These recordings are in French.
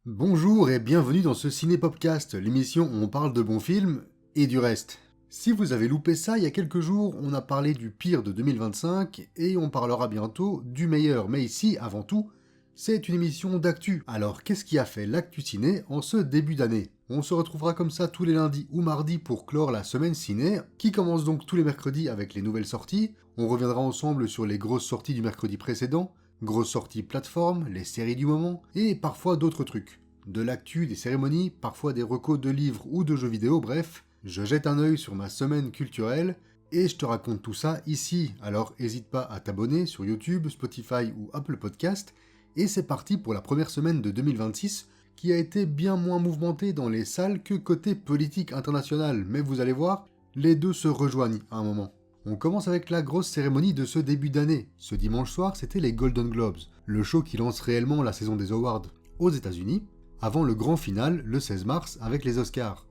Bonjour et bienvenue dans ce Ciné-Popcast, l'émission où on parle de bons films et du reste. Si vous avez loupé ça, il y a quelques jours, on a parlé du pire de 2025 et on parlera bientôt du meilleur. Mais ici, avant tout, c'est une émission d'actu. Alors, qu'est-ce qui a fait l'actu ciné en ce début d'année? On se retrouvera comme ça tous les lundis ou mardis pour clore la semaine ciné, qui commence donc tous les mercredis avec les nouvelles sorties. On reviendra ensemble sur les grosses sorties du mercredi précédent, grosses sorties plateforme, les séries du moment, et parfois d'autres trucs. De l'actu, des cérémonies, parfois des recos de livres ou de jeux vidéo, bref, je jette un œil sur ma semaine culturelle, et je te raconte tout ça ici, alors n'hésite pas à t'abonner sur YouTube, Spotify ou Apple Podcast, et c'est parti pour la première semaine de 2026, qui a été bien moins mouvementée dans les salles que côté politique international, mais vous allez voir, les deux se rejoignent à un moment. On commence avec la grosse cérémonie de ce début d'année. Ce dimanche soir, c'était les Golden Globes, le show qui lance réellement la saison des awards aux États-Unis, avant le grand final le 16 mars avec les Oscars.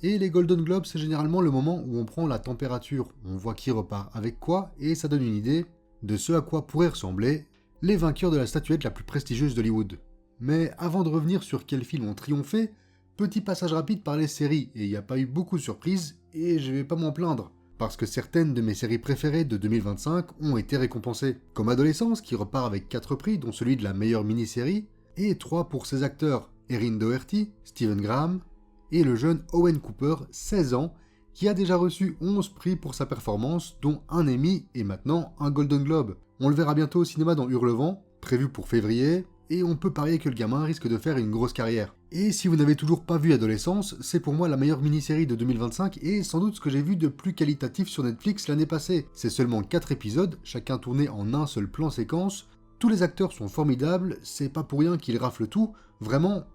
Et les Golden Globes, c'est généralement le moment où on prend la température, on voit qui repart avec quoi, et ça donne une idée de ce à quoi pourraient ressembler les vainqueurs de la statuette la plus prestigieuse d'Hollywood. Mais avant de revenir sur quels films ont triomphé, petit passage rapide par les séries, et il n'y a pas eu beaucoup de surprises, et je vais pas m'en plaindre, parce que certaines de mes séries préférées de 2025 ont été récompensées, comme Adolescence qui repart avec 4 prix, dont celui de la meilleure mini-série, et 3 pour ses acteurs, Erin Doherty, Stephen Graham, et le jeune Owen Cooper, 16 ans, qui a déjà reçu 11 prix pour sa performance, dont un Emmy et maintenant un Golden Globe. On le verra bientôt au cinéma dans Hurlevent, prévu pour février, et on peut parier que le gamin risque de faire une grosse carrière. Et si vous n'avez toujours pas vu Adolescence, c'est pour moi la meilleure mini-série de 2025 et sans doute ce que j'ai vu de plus qualitatif sur Netflix l'année passée. C'est seulement 4 épisodes, chacun tourné en un seul plan séquence. Tous les acteurs sont formidables, c'est pas pour rien qu'ils raflent tout, vraiment,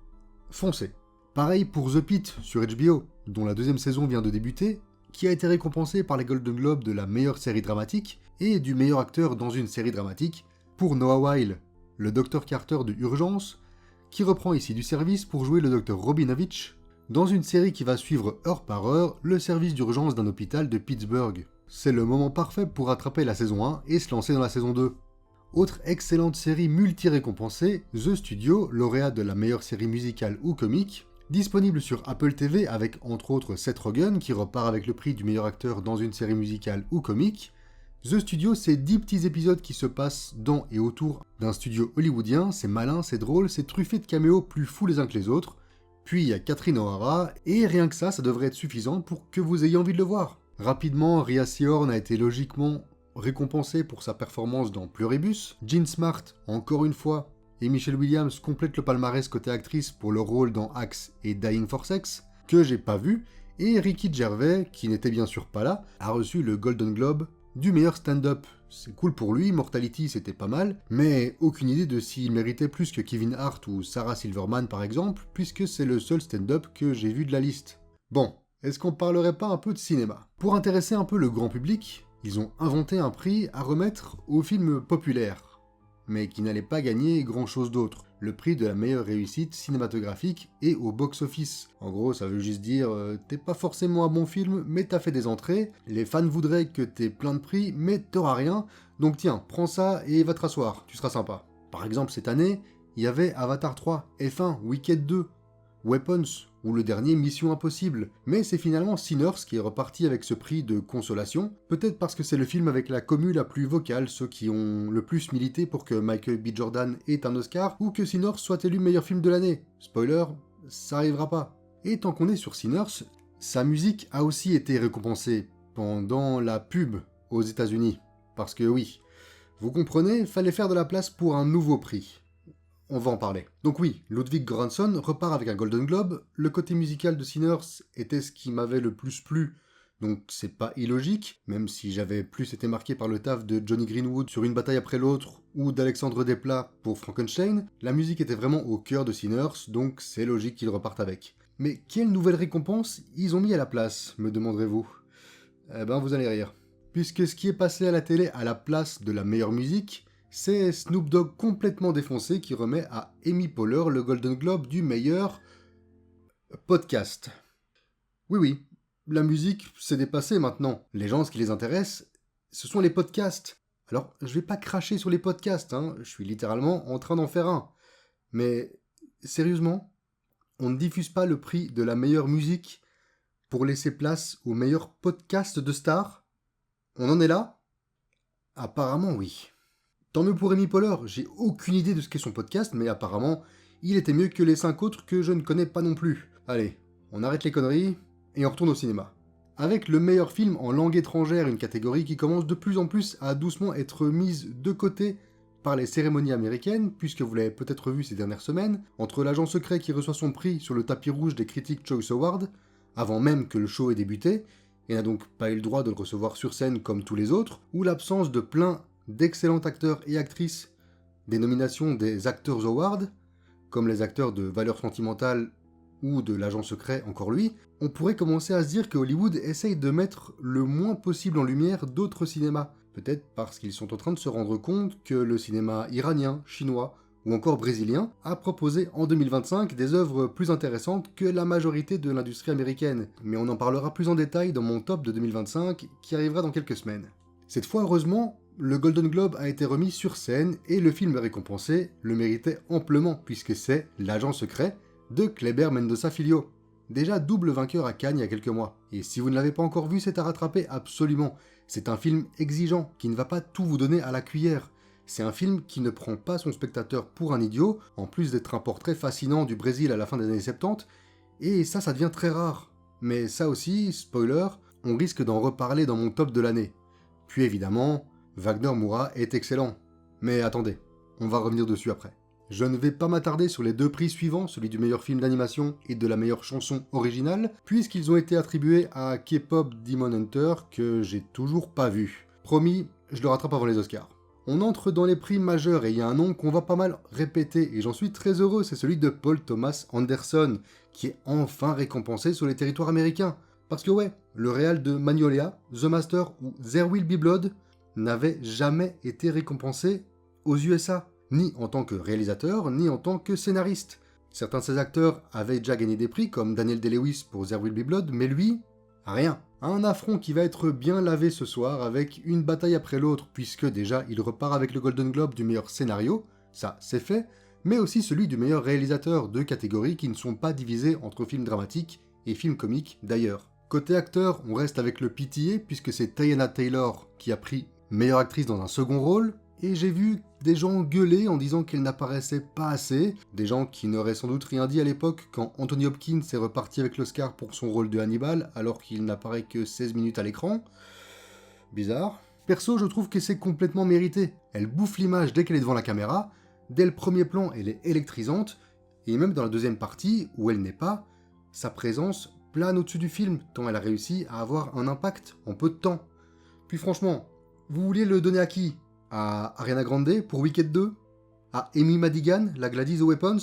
foncez. Pareil pour The Pitt sur HBO, dont la deuxième saison vient de débuter, qui a été récompensé par les Golden Globes de la meilleure série dramatique et du meilleur acteur dans une série dramatique pour Noah Wyle, le Dr Carter de Urgence, qui reprend ici du service pour jouer le Dr Robinovich dans une série qui va suivre heure par heure le service d'urgence d'un hôpital de Pittsburgh. C'est le moment parfait pour rattraper la saison 1 et se lancer dans la saison 2. Autre excellente série multi-récompensée, The Studio, lauréat de la meilleure série musicale ou comique, disponible sur Apple TV avec entre autres Seth Rogen qui repart avec le prix du meilleur acteur dans une série musicale ou comique. The Studio, c'est 10 petits épisodes qui se passent dans et autour d'un studio hollywoodien, c'est malin, c'est drôle, c'est truffé de caméos plus fous les uns que les autres. Puis il y a Catherine O'Hara, et rien que ça devrait être suffisant pour que vous ayez envie de le voir. Rapidement, Rhea Seehorn a été logiquement récompensée pour sa performance dans Pluribus, Jean Smart, encore une fois, et Michelle Williams complètent le palmarès côté actrice pour leur rôle dans Axe et Dying for Sex, que j'ai pas vu, et Ricky Gervais, qui n'était bien sûr pas là, a reçu le Golden Globe du meilleur stand-up. C'est cool pour lui, Mortality c'était pas mal, mais aucune idée de s'il méritait plus que Kevin Hart ou Sarah Silverman par exemple, puisque c'est le seul stand-up que j'ai vu de la liste. Bon, est-ce qu'on parlerait pas un peu de cinéma? Pour intéresser un peu le grand public, ils ont inventé un prix à remettre aux films populaires, mais qui n'allait pas gagner grand-chose d'autre. Le prix de la meilleure réussite cinématographique et au box-office. En gros, ça veut juste dire, t'es pas forcément un bon film, mais t'as fait des entrées, les fans voudraient que t'aies plein de prix, mais t'auras rien, donc tiens, prends ça et va te rasseoir, tu seras sympa. Par exemple, cette année, il y avait Avatar 3, F1, Wicked 2, Weapons, ou le dernier Mission Impossible, mais c'est finalement Sinners qui est reparti avec ce prix de consolation, peut-être parce que c'est le film avec la commu la plus vocale, ceux qui ont le plus milité pour que Michael B. Jordan ait un Oscar, ou que Sinners soit élu meilleur film de l'année. Spoiler, ça arrivera pas. Et tant qu'on est sur Sinners, sa musique a aussi été récompensée pendant la pub aux États-Unis. Parce que oui, vous comprenez, fallait faire de la place pour un nouveau prix. On va en parler. Donc oui, Ludwig Göransson repart avec un Golden Globe. Le côté musical de Sinners était ce qui m'avait le plus plu, donc c'est pas illogique, même si j'avais plus été marqué par le taf de Johnny Greenwood sur Une bataille après l'autre, ou d'Alexandre Desplat pour Frankenstein, la musique était vraiment au cœur de Sinners, donc c'est logique qu'ils repartent avec. Mais quelle nouvelle récompense ils ont mis à la place, me demanderez-vous? Eh ben vous allez rire. Puisque ce qui est passé à la télé à la place de la meilleure musique, c'est Snoop Dogg complètement défoncé qui remet à Amy Poehler le Golden Globe du meilleur podcast. Oui, la musique, c'est dépassé maintenant. Les gens, ce qui les intéresse, ce sont les podcasts. Alors, je vais pas cracher sur les podcasts, je suis littéralement en train d'en faire un. Mais sérieusement, on ne diffuse pas le prix de la meilleure musique pour laisser place au meilleur podcast de stars? On en est là? Apparemment oui. Tant mieux pour Amy Poehler, j'ai aucune idée de ce qu'est son podcast, mais apparemment, il était mieux que les 5 autres que je ne connais pas non plus. Allez, on arrête les conneries et on retourne au cinéma. Avec le meilleur film en langue étrangère, une catégorie qui commence de plus en plus à doucement être mise de côté par les cérémonies américaines, puisque vous l'avez peut-être vu ces dernières semaines, entre l'agent secret qui reçoit son prix sur le tapis rouge des Critics' Choice Awards, avant même que le show ait débuté, et n'a donc pas eu le droit de le recevoir sur scène comme tous les autres, ou l'absence de plein d'excellents acteurs et actrices des nominations des Actors Awards, comme les acteurs de Valeurs Sentimentales ou de l'agent secret, encore lui, on pourrait commencer à se dire que Hollywood essaye de mettre le moins possible en lumière d'autres cinémas, peut-être parce qu'ils sont en train de se rendre compte que le cinéma iranien, chinois ou encore brésilien a proposé en 2025 des œuvres plus intéressantes que la majorité de l'industrie américaine, mais on en parlera plus en détail dans mon top de 2025 qui arrivera dans quelques semaines. Cette fois, heureusement, le Golden Globe a été remis sur scène et le film récompensé le méritait amplement puisque c'est L'agent secret de Kleber Mendoza Filho, déjà double vainqueur à Cannes il y a quelques mois. Et si vous ne l'avez pas encore vu, c'est à rattraper absolument. C'est un film exigeant qui ne va pas tout vous donner à la cuillère. C'est un film qui ne prend pas son spectateur pour un idiot, en plus d'être un portrait fascinant du Brésil à la fin des années 70, et ça devient très rare. Mais ça aussi, spoiler, on risque d'en reparler dans mon top de l'année. Puis évidemment, Wagner Moura est excellent. Mais attendez, on va revenir dessus après. Je ne vais pas m'attarder sur les 2 prix suivants, celui du meilleur film d'animation et de la meilleure chanson originale, puisqu'ils ont été attribués à K-Pop Demon Hunter, que j'ai toujours pas vu. Promis, je le rattrape avant les Oscars. On entre dans les prix majeurs et il y a un nom qu'on va pas mal répéter, et j'en suis très heureux, c'est celui de Paul Thomas Anderson, qui est enfin récompensé sur les territoires américains. Parce que ouais, le réal de Magnolia, The Master ou There Will Be Blood n'avait jamais été récompensé aux USA, ni en tant que réalisateur, ni en tant que scénariste. Certains de ces acteurs avaient déjà gagné des prix, comme Daniel Day-Lewis pour There Will Be Blood, mais lui, rien. Un affront qui va être bien lavé ce soir avec une bataille après l'autre, puisque déjà il repart avec le Golden Globe du meilleur scénario, ça c'est fait, mais aussi celui du meilleur réalisateur, 2 catégories qui ne sont pas divisées entre films dramatiques et films comiques d'ailleurs. Côté acteur, on reste avec le PTA, puisque c'est Teyana Taylor qui a pris meilleure actrice dans un second rôle, et j'ai vu des gens gueuler en disant qu'elle n'apparaissait pas assez, des gens qui n'auraient sans doute rien dit à l'époque quand Anthony Hopkins est reparti avec l'Oscar pour son rôle de Hannibal, alors qu'il n'apparaît que 16 minutes à l'écran. Bizarre. Perso, je trouve que c'est complètement mérité. Elle bouffe l'image dès qu'elle est devant la caméra, dès le premier plan, elle est électrisante, et même dans la deuxième partie, où elle n'est pas, sa présence plane au-dessus du film, tant elle a réussi à avoir un impact en peu de temps. Puis franchement, vous vouliez le donner à qui? À Ariana Grande pour Wicked 2? À Amy Madigan, la Gladys aux Weapons?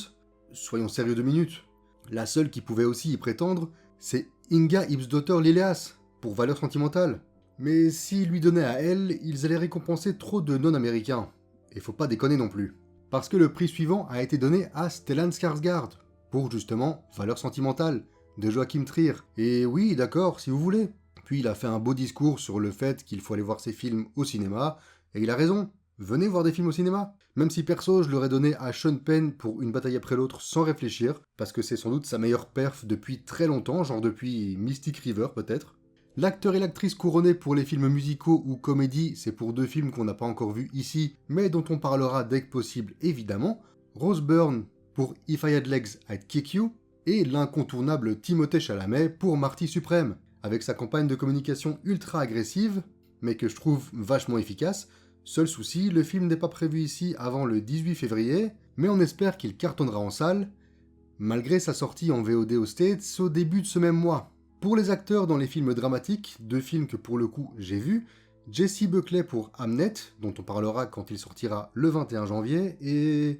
Soyons sérieux 2 minutes. La seule qui pouvait aussi y prétendre, c'est Inga Ipsdotter Lilleas, pour Valeurs Sentimentales. Mais s'ils lui donnaient à elle, ils allaient récompenser trop de non-américains. Et faut pas déconner non plus. Parce que le prix suivant a été donné à Stellan Skarsgård, pour justement Valeurs Sentimentales, de Joachim Trier. Et oui, d'accord, si vous voulez. Puis il a fait un beau discours sur le fait qu'il faut aller voir ses films au cinéma, et il a raison, venez voir des films au cinéma. Même si perso, je l'aurais donné à Sean Penn pour Une bataille après l'autre sans réfléchir, parce que c'est sans doute sa meilleure perf depuis très longtemps, genre depuis Mystic River peut-être. L'acteur et l'actrice couronnés pour les films musicaux ou comédies, c'est pour 2 films qu'on n'a pas encore vus ici, mais dont on parlera dès que possible évidemment. Rose Byrne pour If I Had Legs I'd Kick You, et l'incontournable Timothée Chalamet pour Marty Suprême, avec sa campagne de communication ultra agressive, mais que je trouve vachement efficace. Seul souci, le film n'est pas prévu ici avant le 18 février, mais on espère qu'il cartonnera en salle, malgré sa sortie en VOD aux States au début de ce même mois. Pour les acteurs dans les films dramatiques, 2 films que pour le coup j'ai vus, Jessie Buckley pour Hamnet, dont on parlera quand il sortira le 21 janvier, et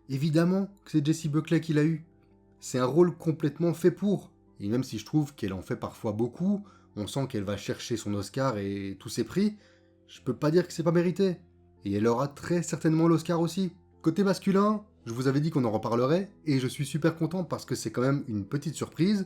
évidemment que c'est Jessie Buckley qui l'a eu. C'est un rôle complètement fait pour, et même si je trouve qu'elle en fait parfois beaucoup, on sent qu'elle va chercher son Oscar et tous ses prix, je peux pas dire que c'est pas mérité. Et elle aura très certainement l'Oscar aussi. Côté masculin, je vous avais dit qu'on en reparlerait, et je suis super content parce que c'est quand même une petite surprise.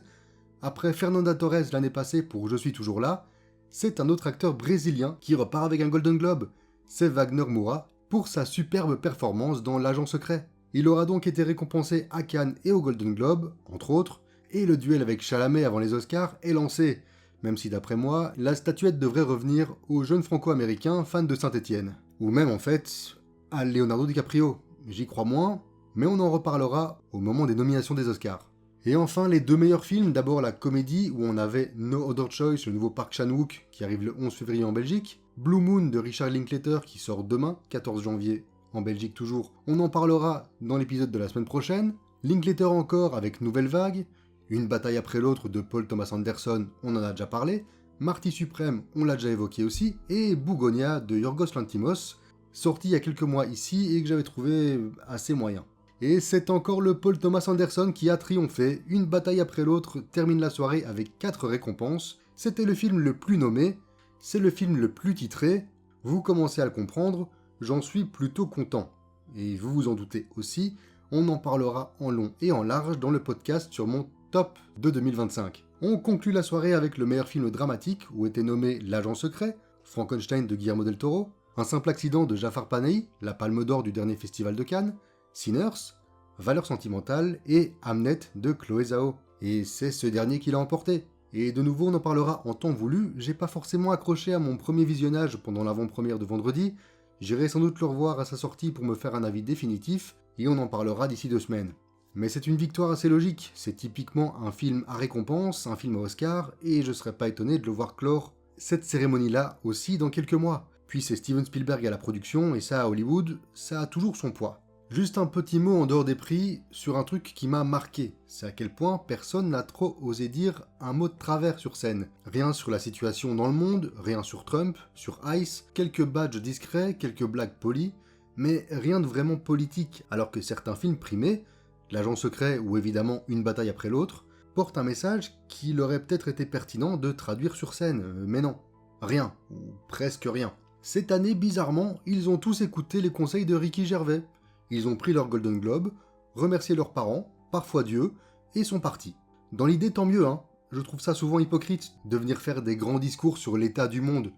Après Fernanda Torres l'année passée pour Je suis toujours là, c'est un autre acteur brésilien qui repart avec un Golden Globe. C'est Wagner Moura pour sa superbe performance dans L'agent secret. Il aura donc été récompensé à Cannes et au Golden Globe, entre autres, et le duel avec Chalamet avant les Oscars est lancé, même si d'après moi, la statuette devrait revenir au jeune franco-américain fan de Saint-Étienne. Ou même en fait, à Leonardo DiCaprio. J'y crois moins, mais on en reparlera au moment des nominations des Oscars. Et enfin, les deux meilleurs films, d'abord la comédie où on avait No Other Choice, le nouveau Park Chan-wook qui arrive le 11 février en Belgique, Blue Moon de Richard Linklater qui sort demain, 14 janvier, en Belgique toujours, on en parlera dans l'épisode de la semaine prochaine, Linklater encore avec Nouvelle Vague, Une bataille après l'autre de Paul Thomas Anderson, on en a déjà parlé, Marty Suprême, on l'a déjà évoqué aussi, et Bougonia de Yorgos Lanthimos, sorti il y a quelques mois ici et que j'avais trouvé assez moyen. Et c'est encore le Paul Thomas Anderson qui a triomphé, Une bataille après l'autre termine la soirée avec 4 récompenses, c'était le film le plus nommé, c'est le film le plus titré, vous commencez à le comprendre, j'en suis plutôt content. Et vous vous en doutez aussi, on en parlera en long et en large dans le podcast sur mon top de 2025. On conclut la soirée avec le meilleur film dramatique où était nommé L'Agent secret, Frankenstein de Guillermo del Toro, Un simple accident de Jafar Panahi, la Palme d'Or du dernier festival de Cannes, Sinners, Valeurs sentimentales et Hamnet de Chloé Zhao. Et c'est ce dernier qui l'a emporté. Et de nouveau, on en parlera en temps voulu, j'ai pas forcément accroché à mon premier visionnage pendant l'avant-première de vendredi, j'irai sans doute le revoir à sa sortie pour me faire un avis définitif, et on en parlera d'ici 2 semaines. Mais c'est une victoire assez logique, c'est typiquement un film à récompense, un film à Oscar, et je serais pas étonné de le voir clore cette cérémonie-là aussi dans quelques mois. Puis c'est Steven Spielberg à la production, et ça à Hollywood, ça a toujours son poids. Juste un petit mot en dehors des prix sur un truc qui m'a marqué, c'est à quel point personne n'a trop osé dire un mot de travers sur scène. Rien sur la situation dans le monde, rien sur Trump, sur ICE, quelques badges discrets, quelques blagues polies, mais rien de vraiment politique, alors que certains films primés, L'Agent secret ou évidemment Une bataille après l'autre, portent un message qu'il aurait peut-être été pertinent de traduire sur scène, mais non. Rien, ou presque rien. Cette année, bizarrement, ils ont tous écouté les conseils de Ricky Gervais. Ils ont pris leur Golden Globe, remercié leurs parents, parfois Dieu, et sont partis. Dans l'idée, tant mieux, hein. Je trouve ça souvent hypocrite de venir faire des grands discours sur l'état du monde,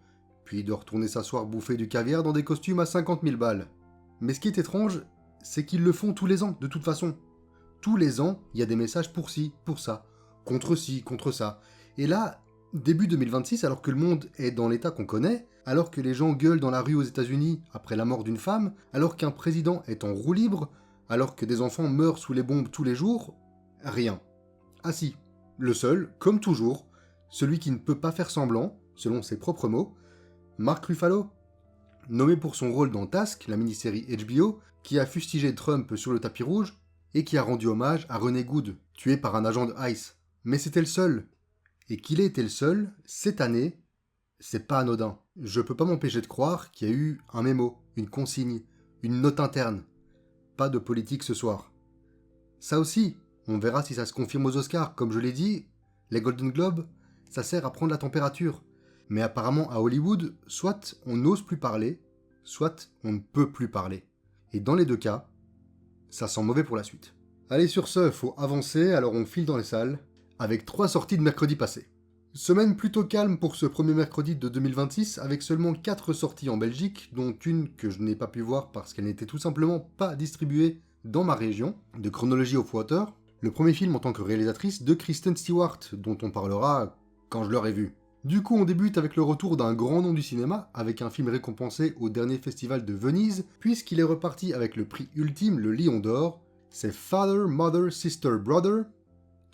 puis de retourner s'asseoir bouffer du caviar dans des costumes à 50 000 balles. Mais ce qui est étrange, c'est qu'ils le font tous les ans, de toute façon. Tous les ans, il y a des messages pour ci, pour ça, contre ci, contre ça. Et là, début 2026, alors que le monde est dans l'état qu'on connaît, alors que les gens gueulent dans la rue aux États-Unis après la mort d'une femme, alors qu'un président est en roue libre, alors que des enfants meurent sous les bombes tous les jours, rien. Ah si, le seul, comme toujours, celui qui ne peut pas faire semblant, selon ses propres mots, Mark Ruffalo, nommé pour son rôle dans Task, la mini-série HBO, qui a fustigé Trump sur le tapis rouge, et qui a rendu hommage à René Good, tué par un agent de ICE. Mais c'était le seul. Et qu'il ait été le seul, cette année, c'est pas anodin. Je peux pas m'empêcher de croire qu'il y a eu un mémo, une consigne, une note interne. Pas de politique ce soir. Ça aussi, on verra si ça se confirme aux Oscars. Comme je l'ai dit, les Golden Globes, ça sert à prendre la température. Mais apparemment à Hollywood, soit on n'ose plus parler, soit on ne peut plus parler. Et dans les deux cas, ça sent mauvais pour la suite. Allez, sur ce, faut avancer, alors on file dans les salles, avec 3 sorties de mercredi passé. Semaine plutôt calme pour ce premier mercredi de 2026, avec seulement 4 sorties en Belgique, dont une que je n'ai pas pu voir parce qu'elle n'était tout simplement pas distribuée dans ma région, de Chronology of Water, le premier film en tant que réalisatrice de Kristen Stewart, dont on parlera quand je l'aurai vu. Du coup, on débute avec le retour d'un grand nom du cinéma, avec un film récompensé au dernier festival de Venise, puisqu'il est reparti avec le prix ultime, le Lion d'Or, c'est Father, Mother, Sister, Brother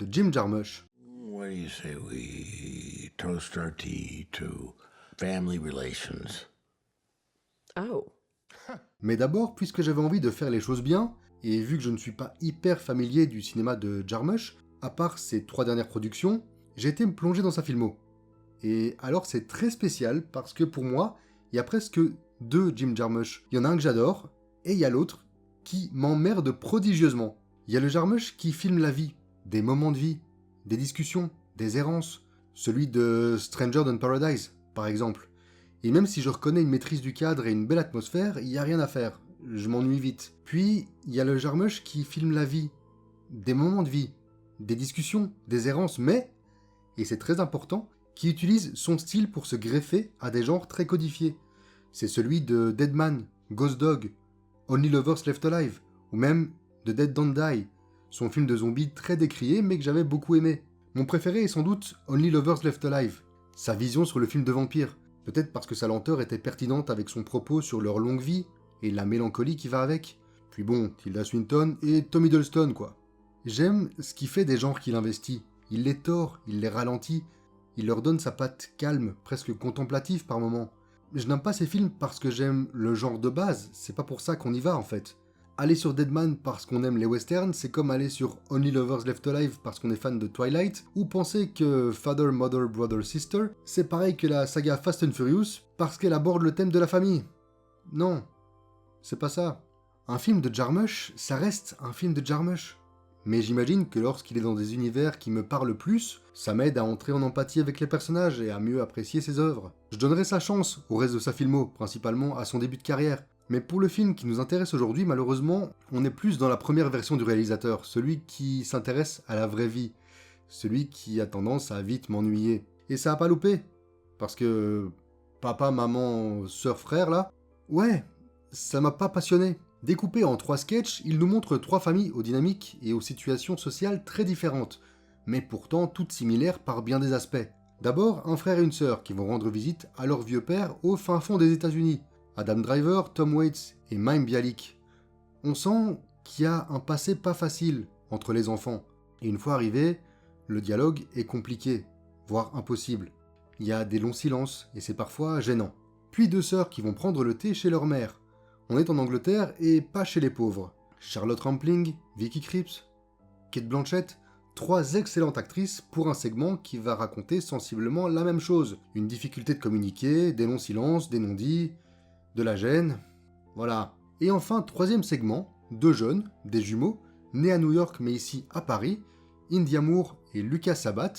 de Jim Jarmusch. What do you say we toast our tea to family relations? Oh. Mais d'abord, puisque j'avais envie de faire les choses bien, et vu que je ne suis pas hyper familier du cinéma de Jarmusch, à part ses 3 dernières productions, j'ai été me plonger dans sa filmo. Et alors c'est très spécial parce que pour moi, il y a presque 2 Jim Jarmusch. Il y en a un que j'adore, et il y a l'autre qui m'emmerde prodigieusement. Il y a le Jarmusch qui filme la vie, des moments de vie, des discussions, des errances. Celui de Stranger Than Paradise, par exemple. Et même si je reconnais une maîtrise du cadre et une belle atmosphère, il n'y a rien à faire. Je m'ennuie vite. Puis, il y a le Jarmusch qui filme la vie, des moments de vie, des discussions, des errances, mais, et c'est très important, qui utilise son style pour se greffer à des genres très codifiés. C'est celui de Dead Man, Ghost Dog, Only Lovers Left Alive, ou même The Dead Don't Die, son film de zombies très décrié mais que j'avais beaucoup aimé. Mon préféré est sans doute Only Lovers Left Alive, sa vision sur le film de vampire, peut-être parce que sa lenteur était pertinente avec son propos sur leur longue vie et la mélancolie qui va avec. Puis bon, Tilda Swinton et Tom Hiddleston quoi. J'aime ce qu'il fait des genres qu'il investit. Il les tord, il les ralentit, il leur donne sa patte calme, presque contemplative par moments. Je n'aime pas ces films parce que j'aime le genre de base, c'est pas pour ça qu'on y va en fait. Aller sur Deadman parce qu'on aime les westerns, c'est comme aller sur Only Lovers Left Alive parce qu'on est fan de Twilight, ou penser que Father, Mother, Brother, Sister, c'est pareil que la saga Fast and Furious parce qu'elle aborde le thème de la famille. Non, c'est pas ça. Un film de Jarmusch, ça reste un film de Jarmusch. Mais j'imagine que lorsqu'il est dans des univers qui me parlent plus, ça m'aide à entrer en empathie avec les personnages et à mieux apprécier ses œuvres. Je donnerai sa chance au reste de sa filmo, principalement à son début de carrière. Mais pour le film qui nous intéresse aujourd'hui, malheureusement, on est plus dans la première version du réalisateur, celui qui s'intéresse à la vraie vie, celui qui a tendance à vite m'ennuyer. Et ça a pas loupé, parce que papa, maman, sœur, frère là, ouais, ça m'a pas passionné. Découpé en 3 sketchs, il nous montre 3 familles aux dynamiques et aux situations sociales très différentes, mais pourtant toutes similaires par bien des aspects. D'abord, un frère et une sœur qui vont rendre visite à leur vieux père au fin fond des États-Unis. Adam Driver, Tom Waits et Mayim Bialik. On sent qu'il y a un passé pas facile entre les enfants, et une fois arrivé, le dialogue est compliqué, voire impossible. Il y a des longs silences, et c'est parfois gênant. Puis 2 sœurs qui vont prendre le thé chez leur mère. On est en Angleterre et pas chez les pauvres. Charlotte Rampling, Vicky Krieps, Cate Blanchett, 3 excellentes actrices pour un segment qui va raconter sensiblement la même chose. Une difficulté de communiquer, des longs silences, des non-dits, de la gêne, voilà. Et enfin, 3e segment, 2 jeunes, des jumeaux, nés à New York mais ici à Paris, India Moore et Lucas Sabat,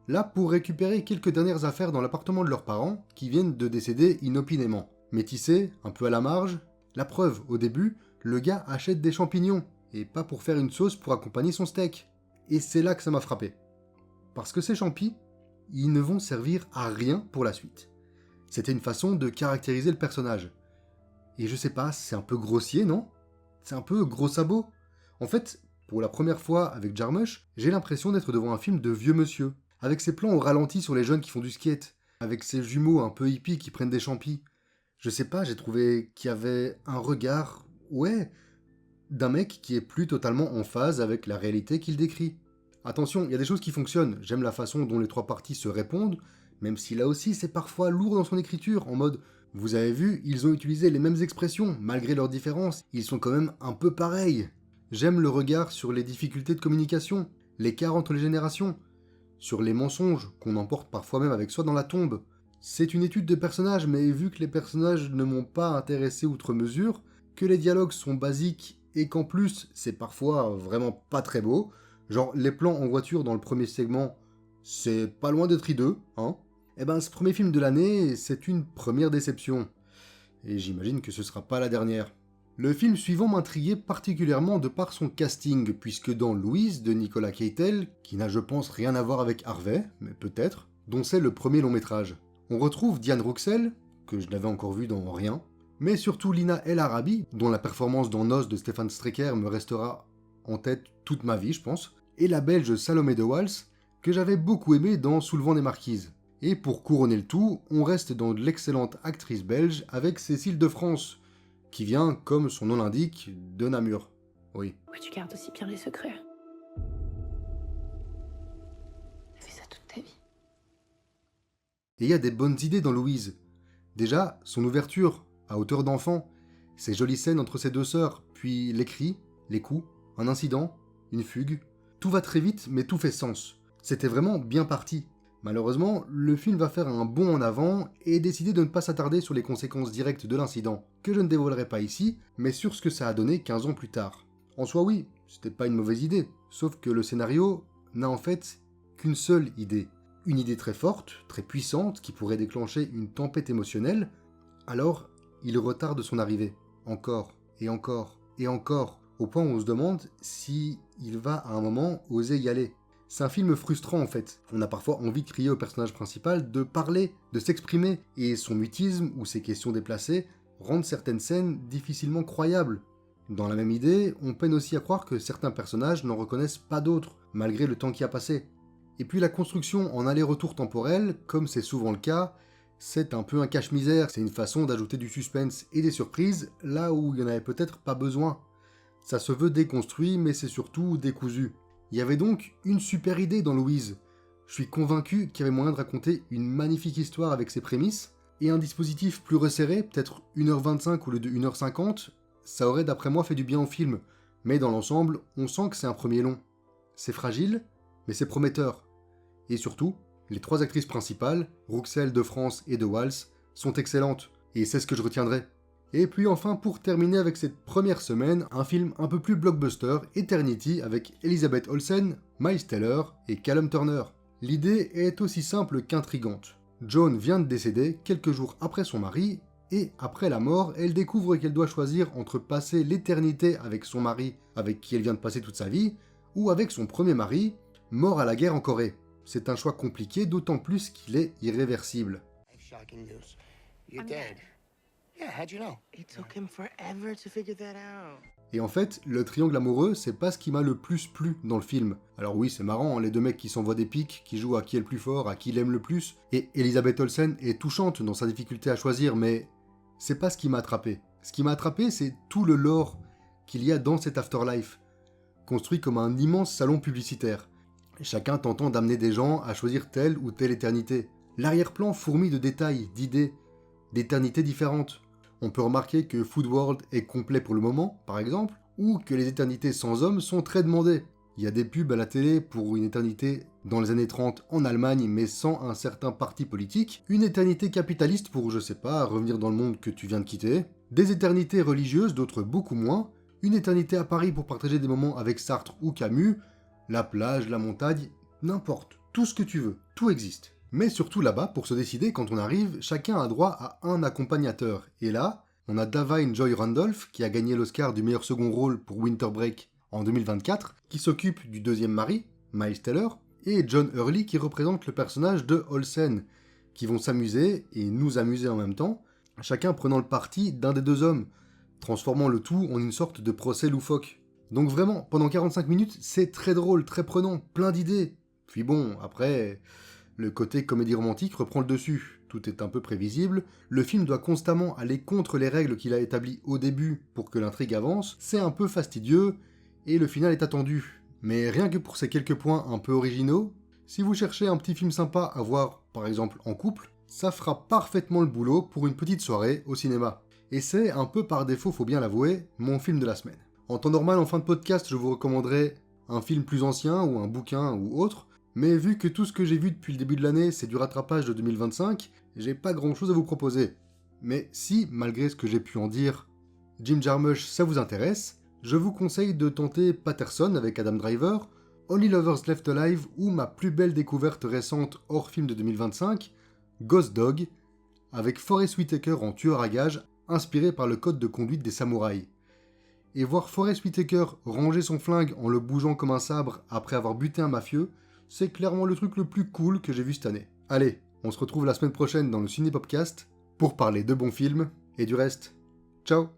là pour récupérer quelques dernières affaires dans l'appartement de leurs parents qui viennent de décéder inopinément. Métissés, un peu à la marge, la preuve, au début, le gars achète des champignons, et pas pour faire une sauce pour accompagner son steak. Et c'est là que ça m'a frappé. Parce que ces champis, ils ne vont servir à rien pour la suite. C'était une façon de caractériser le personnage. Et je sais pas, c'est un peu grossier, non? C'est un peu gros sabot. En fait, pour la première fois avec Jarmusch, j'ai l'impression d'être devant un film de vieux monsieur, avec ses plans au ralenti sur les jeunes qui font du skate, avec ces jumeaux un peu hippies qui prennent des champis. Je sais pas, j'ai trouvé qu'il y avait un regard, ouais, d'un mec qui est plus totalement en phase avec la réalité qu'il décrit. Attention, il y a des choses qui fonctionnent, j'aime la façon dont les 3 parties se répondent, même si là aussi c'est parfois lourd dans son écriture, en mode « Vous avez vu, ils ont utilisé les mêmes expressions, malgré leurs différences, ils sont quand même un peu pareils. » J'aime le regard sur les difficultés de communication, l'écart entre les générations, sur les mensonges qu'on emporte parfois même avec soi dans la tombe. C'est une étude de personnages, mais vu que les personnages ne m'ont pas intéressé outre mesure, que les dialogues sont basiques et qu'en plus c'est parfois vraiment pas très beau, genre les plans en voiture dans le premier segment, c'est pas loin d'être hideux, hein. Eh ben ce premier film de l'année, c'est une première déception. Et j'imagine que ce sera pas la dernière. Le film suivant m'intriguait particulièrement de par son casting, puisque dans Louise de Nicolas Keitel, qui n'a je pense rien à voir avec Harvey, mais peut-être, dont c'est le premier long métrage. On retrouve Diane Ruxel, que je n'avais encore vu dans rien, mais surtout Lina El Arabi, dont la performance dans Nos de Stéphane Strecker me restera en tête toute ma vie, je pense, et la belge Salomé de Wals, que j'avais beaucoup aimé dans Soulevant des Marquises. Et pour couronner le tout, on reste dans de l'excellente actrice belge avec Cécile de France, qui vient, comme son nom l'indique, de Namur. Oui. Oui, tu gardes aussi bien les secrets. T'as fait ça toute ta vie. Et il y a des bonnes idées dans Louise. Déjà, son ouverture, à hauteur d'enfant, ces jolies scènes entre ses 2 sœurs, puis les cris, les coups, un incident, une fugue. Tout va très vite, mais tout fait sens. C'était vraiment bien parti. Malheureusement, le film va faire un bond en avant et décider de ne pas s'attarder sur les conséquences directes de l'incident, que je ne dévoilerai pas ici, mais sur ce que ça a donné 15 ans plus tard. En soi oui, c'était pas une mauvaise idée, sauf que le scénario n'a en fait qu'une seule idée. Une idée très forte, très puissante, qui pourrait déclencher une tempête émotionnelle, alors il retarde son arrivée. Encore, et encore, et encore, au point où on se demande si il va à un moment oser y aller. C'est un film frustrant en fait. On a parfois envie de crier au personnage principal de parler, de s'exprimer, et son mutisme ou ses questions déplacées rendent certaines scènes difficilement croyables. Dans la même idée, on peine aussi à croire que certains personnages n'en reconnaissent pas d'autres, malgré le temps qui a passé. Et puis la construction en aller-retour temporel, comme c'est souvent le cas, c'est un peu un cache-misère, c'est une façon d'ajouter du suspense et des surprises, là où il n'y en avait peut-être pas besoin. Ça se veut déconstruit, mais c'est surtout décousu. Il y avait donc une super idée dans Louise. Je suis convaincu qu'il y avait moyen de raconter une magnifique histoire avec ses prémices, et un dispositif plus resserré, peut-être 1h25 au lieu de 1h50, ça aurait d'après moi fait du bien au film, mais dans l'ensemble, on sent que c'est un premier long. C'est fragile, mais c'est prometteur. Et surtout, les 3 actrices principales, Rouxel, De France et De Wals, sont excellentes, et c'est ce que je retiendrai. Et puis enfin, pour terminer avec cette première semaine, un film un peu plus blockbuster, Eternity, avec Elizabeth Olsen, Miles Teller et Callum Turner. L'idée est aussi simple qu'intrigante. Joan vient de décéder quelques jours après son mari, et après la mort, elle découvre qu'elle doit choisir entre passer l'éternité avec son mari, avec qui elle vient de passer toute sa vie, ou avec son premier mari, mort à la guerre en Corée. C'est un choix compliqué, d'autant plus qu'il est irréversible. Shocking news. You're dead. Yeah, how'd you know? It took him forever to figure that out. Et en fait, le triangle amoureux, c'est pas ce qui m'a le plus plu dans le film. Alors oui, c'est marrant, hein, les 2 mecs qui s'envoient des pics, qui jouent à qui est le plus fort, à qui l'aime le plus, et Elizabeth Olsen est touchante dans sa difficulté à choisir, mais c'est pas ce qui m'a attrapé. Ce qui m'a attrapé, c'est tout le lore qu'il y a dans cet afterlife, construit comme un immense salon publicitaire. Chacun tentant d'amener des gens à choisir telle ou telle éternité. L'arrière-plan fourmille de détails, d'idées, d'éternités différentes. On peut remarquer que Food World est complet pour le moment, par exemple, ou que les éternités sans hommes sont très demandées. Il y a des pubs à la télé pour une éternité dans les années 30 en Allemagne, mais sans un certain parti politique, une éternité capitaliste pour, je sais pas, revenir dans le monde que tu viens de quitter, des éternités religieuses, d'autres beaucoup moins, une éternité à Paris pour partager des moments avec Sartre ou Camus, la plage, la montagne, n'importe, tout ce que tu veux, tout existe. Mais surtout là-bas, pour se décider, quand on arrive, chacun a droit à un accompagnateur. Et là, on a Da'Vine Joy Randolph, qui a gagné l'Oscar du meilleur second rôle pour Winter Break en 2024, qui s'occupe du 2e mari, Miles Teller, et John Hurley, qui représente le personnage de Olsen, qui vont s'amuser, et nous amuser en même temps, chacun prenant le parti d'un des 2 hommes, transformant le tout en une sorte de procès loufoque. Donc vraiment, pendant 45 minutes, c'est très drôle, très prenant, plein d'idées. Puis bon, après, le côté comédie romantique reprend le dessus. Tout est un peu prévisible, le film doit constamment aller contre les règles qu'il a établies au début pour que l'intrigue avance, c'est un peu fastidieux, et le final est attendu. Mais rien que pour ces quelques points un peu originaux, si vous cherchez un petit film sympa à voir, par exemple en couple, ça fera parfaitement le boulot pour une petite soirée au cinéma. Et c'est, un peu par défaut, faut bien l'avouer, mon film de la semaine. En temps normal, en fin de podcast, je vous recommanderais un film plus ancien, ou un bouquin, ou autre, mais vu que tout ce que j'ai vu depuis le début de l'année, c'est du rattrapage de 2025, j'ai pas grand chose à vous proposer. Mais si, malgré ce que j'ai pu en dire, Jim Jarmusch, ça vous intéresse, je vous conseille de tenter Patterson avec Adam Driver, Only Lovers Left Alive ou ma plus belle découverte récente hors film de 2025, Ghost Dog, avec Forest Whitaker en tueur à gages, inspiré par le code de conduite des samouraïs. Et voir Forest Whitaker ranger son flingue en le bougeant comme un sabre après avoir buté un mafieux, c'est clairement le truc le plus cool que j'ai vu cette année. Allez, on se retrouve la semaine prochaine dans le Cinépopcast pour parler de bons films et du reste. Ciao!